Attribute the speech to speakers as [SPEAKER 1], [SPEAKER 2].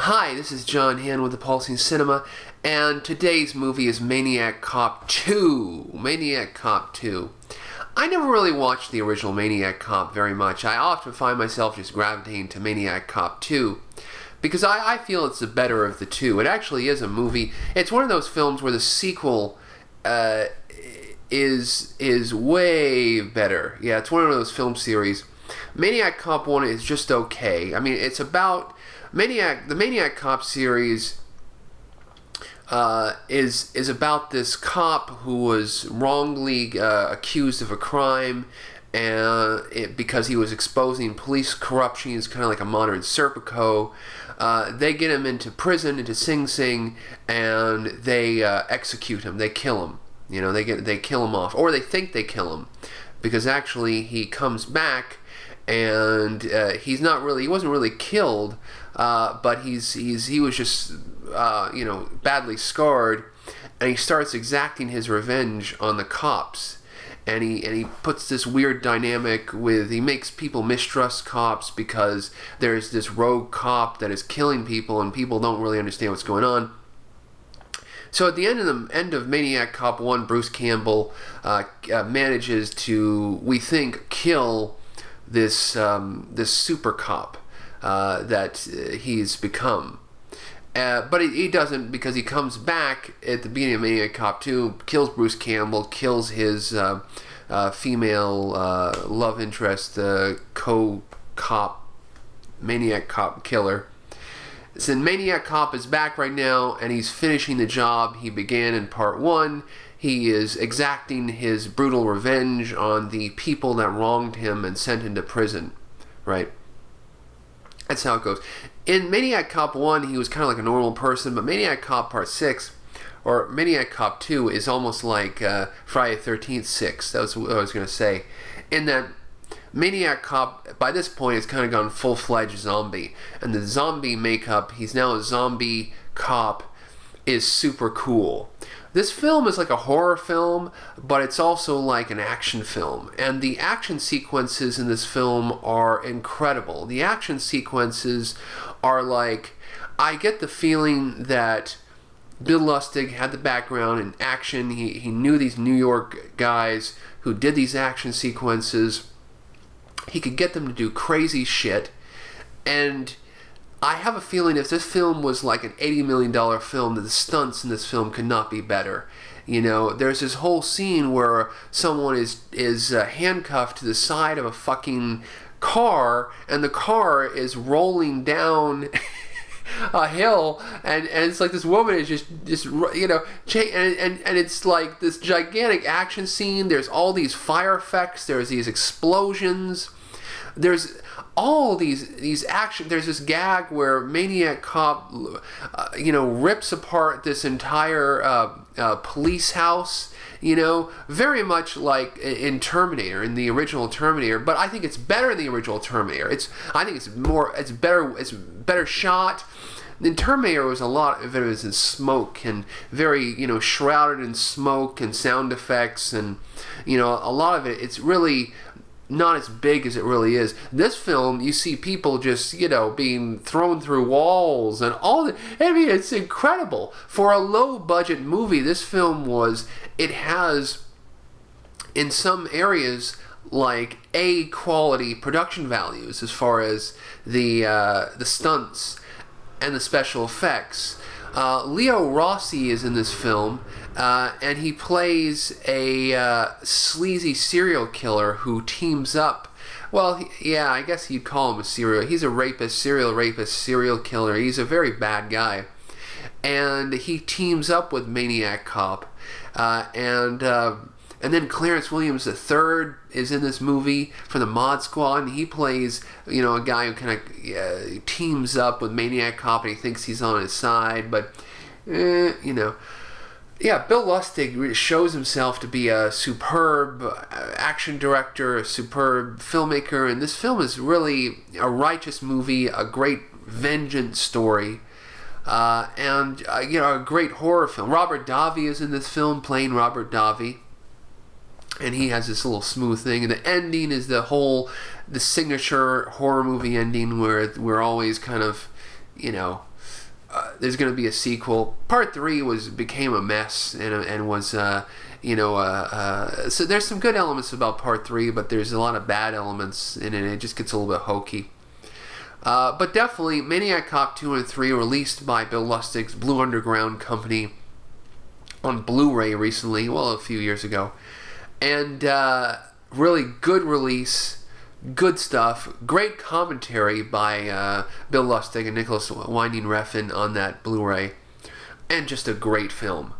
[SPEAKER 1] Hi, this is John Han with the Pulsing Cinema, and today's movie is Maniac Cop 2. Maniac Cop 2. I never really watched the original Maniac Cop very much. I often find myself just gravitating to Maniac Cop 2 because I feel it's the better of the two. It actually is a movie. It's one of those films where the sequel is way better. Yeah, it's one of those film series. Maniac Cop 1 is just okay. I mean, it's about the Maniac Cop series is about this cop who was wrongly accused of a crime, and because he was exposing police corruption. He's kind of like a modern Serpico. They get him into prison, into Sing Sing, and they execute him. They kill him. You know, they kill him off, or they think they kill him, because actually he comes back, and he wasn't really killed. But he was just badly scarred, and he starts exacting his revenge on the cops, and he puts this weird dynamic with, he makes people mistrust cops because there's this rogue cop that is killing people and people don't really understand what's going on. So at the end of Maniac Cop 1, Bruce Campbell manages to, we think, kill this super cop that he's become. But he doesn't, because he comes back at the beginning of Maniac Cop 2, kills Bruce Campbell, kills his female love interest, co-cop, Maniac Cop killer. So Maniac Cop is back right now, and he's finishing the job he began in Part 1. He is exacting his brutal revenge on the people that wronged him and sent him to prison, right? That's how it goes. In Maniac Cop 1, he was kind of like a normal person, but Maniac Cop Part 6, or Maniac Cop 2, is almost like Friday the 13th 6. That was what I was going to say. In that Maniac Cop, by this point, has kind of gone full-fledged zombie. And the zombie makeup, he's now a zombie cop, is super cool. This film is like a horror film, but it's also like an action film. And the action sequences in this film are incredible. The action sequences are like, I get the feeling that Bill Lustig had the background in action. He knew these New York guys who did these action sequences. He could get them to do crazy shit. And I have a feeling if this film was like an $80 million film, that the stunts in this film could not be better. You know, there's this whole scene where someone is handcuffed to the side of a fucking car, and the car is rolling down a hill, and it's like this woman is just and it's like this gigantic action scene. There's all these fire effects. There's these explosions. There's all these action. There's this gag where Maniac Cop, rips apart this entire police house. You know, very much like in Terminator, in the original Terminator. But I think it's better in the original Terminator. It's better shot. In Terminator, was a lot of it was in smoke and very, shrouded in smoke and sound effects, and a lot of it, it's really not as big as it really is. This film, you see people just, being thrown through walls and all that. I mean, it's incredible. For a low-budget movie, this film it has, in some areas, like A-quality production values as far as the stunts and the special effects. Leo Rossi is in this film, and he plays a sleazy serial killer who teams up. Well, I guess you'd call him he's a serial rapist, serial killer. He's a very bad guy. And he teams up with Maniac Cop. And then Clarence Williams III is in this movie for the Mod Squad, and he plays, a guy who kind of teams up with Maniac Cop, and he thinks he's on his side, but, Bill Lustig shows himself to be a superb action director, a superb filmmaker, and this film is really a righteous movie, a great vengeance story, and a great horror film. Robert Davi is in this film, playing Robert Davi. And he has this little smooth thing, and the ending is the signature horror movie ending where we're always kind of, there's going to be a sequel. Part 3 became a mess and was so there's some good elements about Part 3, but there's a lot of bad elements in it. It just gets a little bit hokey. But definitely, Maniac Cop 2 and 3 released by Bill Lustig's Blue Underground company on Blu-ray recently, well, a few years ago. And really good release, good stuff, great commentary by Bill Lustig and Nicholas Winding Refn on that Blu-ray, and just a great film.